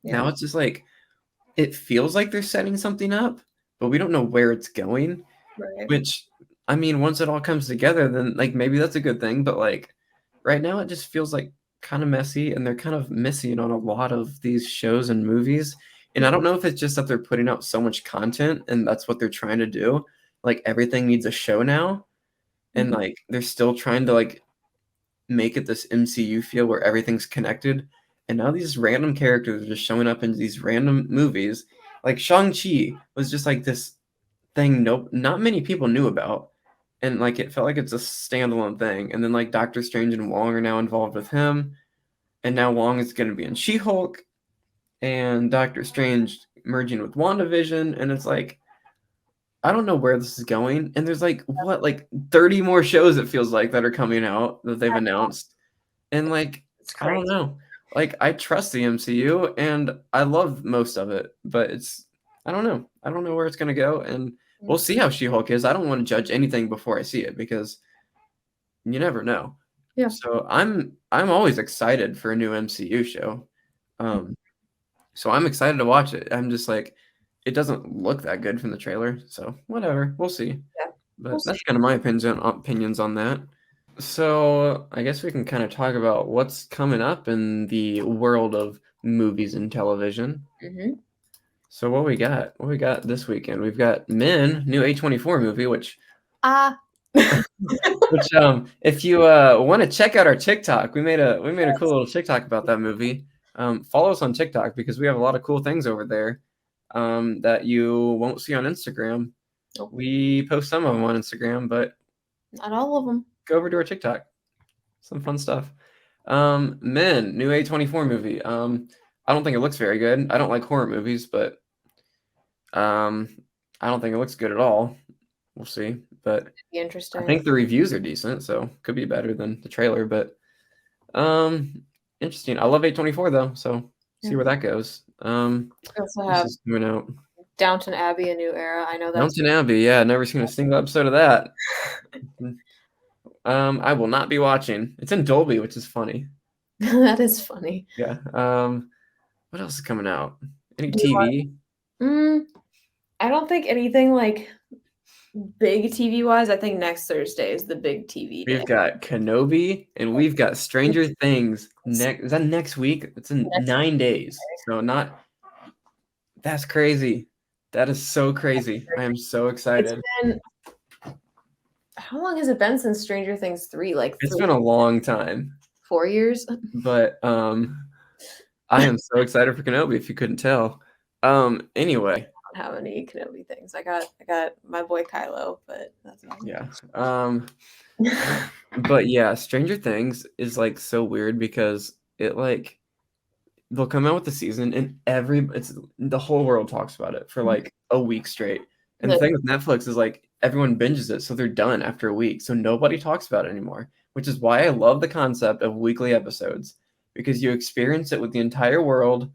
Yeah. Now it's just like it feels like they're setting something up, but we don't know where it's going. Right. Which, I mean, once it all comes together, then like maybe that's a good thing. But like right now, it just feels like kind of messy, and they're kind of missing on a lot of these shows and movies. And I Mhm. don't know if it's just that they're putting out so much content, and that's what they're trying to do. Like everything needs a show now, and Mhm. like they're still trying to like make it this MCU feel where everything's connected. And now these random characters are just showing up in these random movies. Like Shang-Chi was just like this thing not many people knew about. And like it felt like it's a standalone thing. And then like Doctor Strange and Wong are now involved with him. And now Wong is gonna be in She-Hulk and Doctor Strange merging with WandaVision. And it's like I don't know where this is going. And there's like what, like 30 more shows it feels like that are coming out that they've announced. And like, It's I don't crazy. know. Like I trust the MCU and I love most of it, but it's I don't know. I don't know where it's gonna go, and we'll Yeah. see how She-Hulk is. I don't want to judge anything before I see it because you never know. Yeah. So I'm always excited for a new MCU show. Um, so I'm excited to watch it. I'm just like, it doesn't look that good from the trailer, so whatever. We'll see. Yeah. We'll But see. that's kind of my opinions on that. So I guess we can kind of talk about what's coming up in the world of movies and television. Mhm. So what we got? What we got this weekend? We've got Men, new A24 movie, Ah. which if you want to check out our TikTok, we made a cool little TikTok about that movie. Follow us on TikTok because we have a lot of cool things over there that you won't see on Instagram. Nope. We post some of them on Instagram, but Not all of them. go over to our TikTok. Some fun stuff. Men, new A24 movie. I don't think it looks very good. I don't like horror movies, but um, I don't think it looks good at all. We'll see. But Be I interesting. think the reviews are decent, so could be better than the trailer. But interesting. I love A24 though, so see Yeah. where that goes. We also This have is coming out. Downton Abbey, A New Era. I know that's Downton Abbey. Yeah, never seen a single episode of that. I will not be watching. It's in Dolby, which is funny. that is funny. Yeah. What else is coming out? Any Do you want? TV? I don't think anything like big TV wise. I think next Thursday is the big TV day. We've got Kenobi and we've got Stranger Things next. Is that next week? It's in Next 9 days. So not that's crazy. That is so crazy. I am so It's excited. been how long has it been since Stranger Things 3? Like It's 3, been a long time, 4 years? but I am so excited for Kenobi if you couldn't tell. Anyway, I don't have any Kenobi things. I got my boy Kylo, but that's about yeah. it. But yeah, Stranger Things is like so weird because it like they'll come out with the season and it's the whole world talks about it for like a week straight. And the The thing with Netflix is like everyone binges it, so they're done after a week. So nobody talks about it anymore, which is why I love the concept of weekly episodes because you experience it with the entire world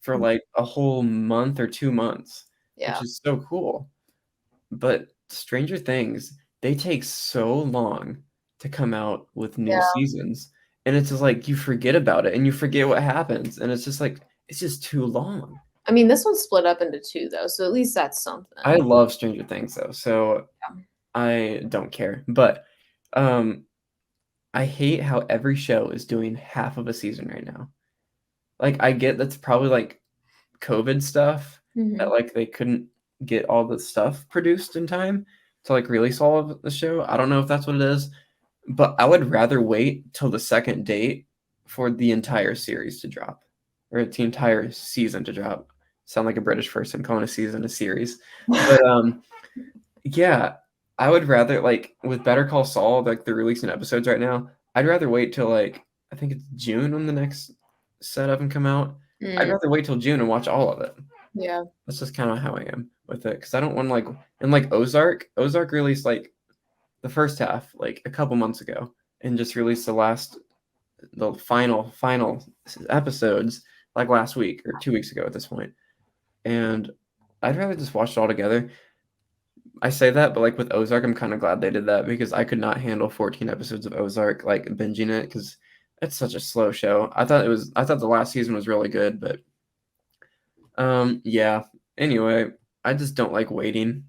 for like a whole month or 2 months, which yeah. is so cool. But Stranger Things, they take so long to come out with new Yeah. seasons. And it's just like you forget about it and you forget what happens. And it's just like it's just too long. I mean, this one's split up into 2 though, so at least that's I something. love Stranger Things though, so Yeah. I don't care. But um I hate how every show is doing half of a season right now. Like I get that's probably like COVID stuff that Mhm. like they couldn't get all the stuff produced in time to like release all of the show. I don't know if that's what it is, but I would rather wait till the second date for the entire series to drop or the entire season to drop. Sound like a British person calling a season a series. But yeah, I would rather like with Better Call Saul, like they're releasing episodes right now. I'd rather wait till like I think it's June when the next set of them come out. I'd Mm, rather wait till June and watch all of it. yeah. That's just kind of how I am with it because I don't want to like and like Ozark released like the first half like a couple months ago and just released the final episodes like last week or 2 weeks ago at this point. And I'd rather just watch it all together. I say that, but like with Ozark, I'm kind of glad they did that because I could not handle 14 episodes of Ozark like binging it because it's such a slow show. I thought the last season was really good, but yeah. Anyway, I just don't like waiting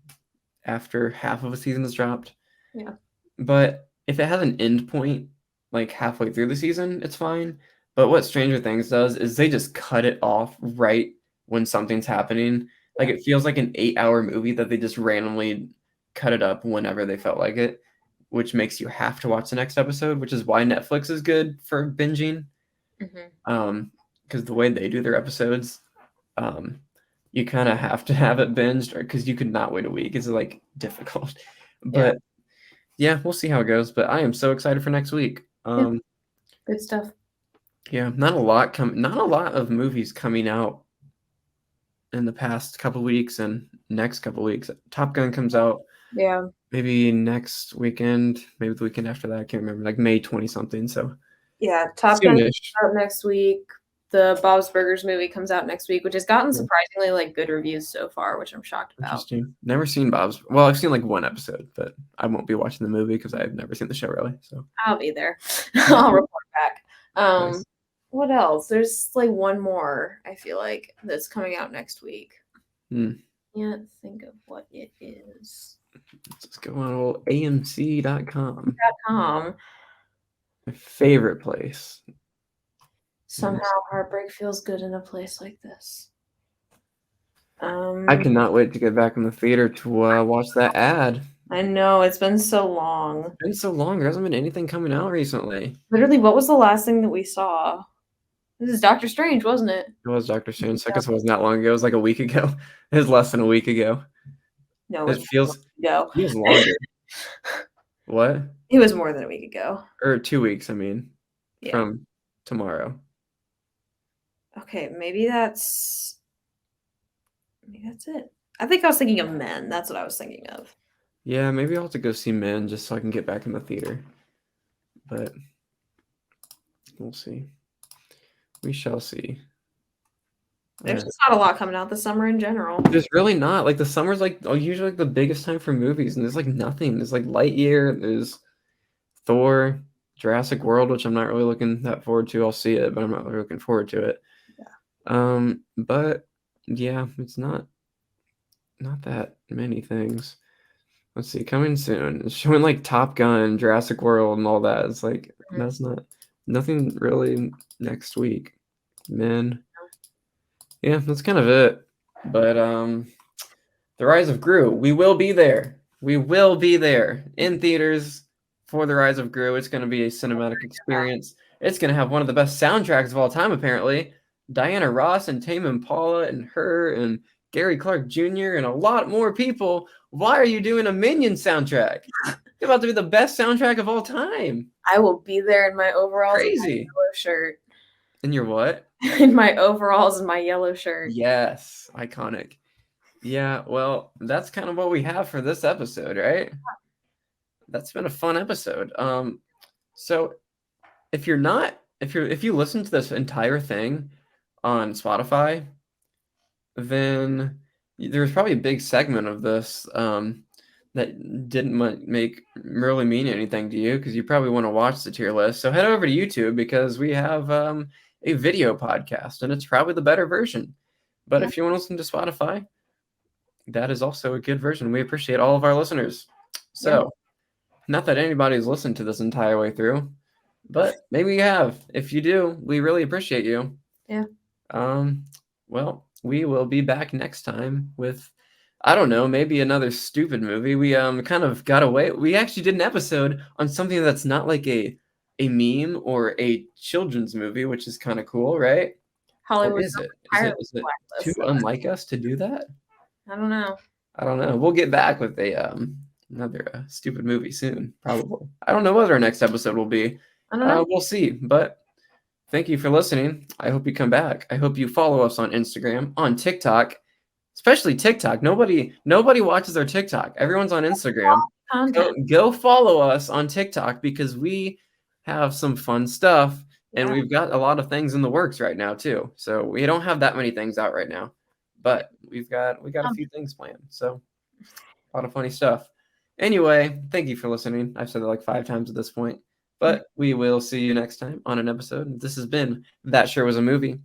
after half of a season is dropped. Yeah. But if it has an end point, like halfway through the season, it's fine. But what Stranger Things does is they just cut it off right when something's happening. Like Yeah. it feels like an 8 hour movie that they just randomly cut it up whenever they felt like it, which makes you have to watch the next episode, which is why Netflix is good for binging. Mhm. Because the way they do their episodes, um, you kind of have to have it binged, or because you could not wait a week. It's like difficult, Yeah. but yeah, we'll see how it goes, but I am so excited for next week. Yeah. Good stuff. Yeah, not a lot of movies coming out in the past couple weeks and next couple weeks. Top Gun comes out Yeah. maybe next weekend, maybe the weekend after that. I can't remember, like May 20 something. So Yeah. Top Gun soonish. comes out next week. The Bob's Burgers movie comes out next week, which has gotten Yeah, surprisingly like good reviews so far, which I'm shocked about. interesting. Never seen Bob's. Well, I've seen like one episode, but I won't be watching the movie because I've never seen the show really. So I'll be there. I'll report back. nice. What else? There's like one more, I feel like, that's coming out next week. Hmm. Can't think of what it is. Let's go on old AMC.com. Um, My favorite place. somehow heartbreak feels good in a place like this. I cannot wait to get back in the theater to watch that ad. I know it's been so long. It's been so long. There hasn't been anything coming out recently. Literally, what was the last thing that we saw? This is Doctor Strange, wasn't it? It was Doctor Strange. I guess it wasn't that long ago. It was like a week ago. It was less than a week ago. No, It ago. feels longer. What? It was more than a week ago. Or 2 weeks, I mean, Yeah. from tomorrow. Okay, maybe that's it. I think I was thinking of Men. That's what I was thinking of. Yeah, maybe I'll have to go see Men just so I can get back in the theater. But we'll see. We shall see. There's just not a lot coming out this summer in general. There's really not. Like the summer's like usually like the biggest time for movies, and there's like nothing. There's like Lightyear, there's Thor, Jurassic World, which I'm not really looking that forward to. I'll see it, but I'm not really looking forward to it. But yeah, it's not that many things. Let's see, coming soon. It's showing like Top Gun, Jurassic World, and all that. It's like that's not nothing really next week. Man. Yeah, that's kind of it. But The Rise of Gru. We will be there. We will be there in theaters for The Rise of Gru. It's going to be a cinematic experience. It's going to have one of the best soundtracks of all time, apparently. Diana Ross and Tame Impala and her and Gary Clark Jr. and a lot more people. Why are you doing a Minion soundtrack? It's about to be the best soundtrack of all time. I will be there in my overalls Crazy. and my yellow shirt. In your what? In my overalls and my yellow shirt. Yes, iconic. Yeah, well, that's kind of what we have for this episode, right? That's been a fun episode. So if you listen to this entire thing on Spotify, then there's probably a big segment of this that didn't really mean anything to you because you probably want to watch the tier list. So head over to YouTube because we have a video podcast and it's probably the better version. But if you want to listen to Spotify, that is also a good version. We appreciate all of our listeners. So, not that anybody's listened to this entire way through, but maybe you have. If you do, we really appreciate you. Yeah. Well, we will be back next time with, I don't know, maybe another stupid movie. We kind of got away. We actually did an episode on something that's not like a meme or a children's movie, which is kind of cool, right? Hollywood. Or is it? Is it too unlike us to do that? I don't know. We'll get back with another stupid movie soon, probably. I don't know what our next episode will be. I don't know. We'll see. But thank you for listening. I hope you come back. I hope you follow us on Instagram, on TikTok, especially TikTok. Nobody watches our TikTok. Everyone's on Instagram. Go follow us on TikTok because we have some fun stuff and we've got a lot of things in the works right now too. So we don't have that many things out right now. But we got a few things planned, so a lot of funny stuff. Anyway, thank you for listening. I've said it like 5 times at this point, but we will see you next time on an episode. This has been That Sure Was a Movie.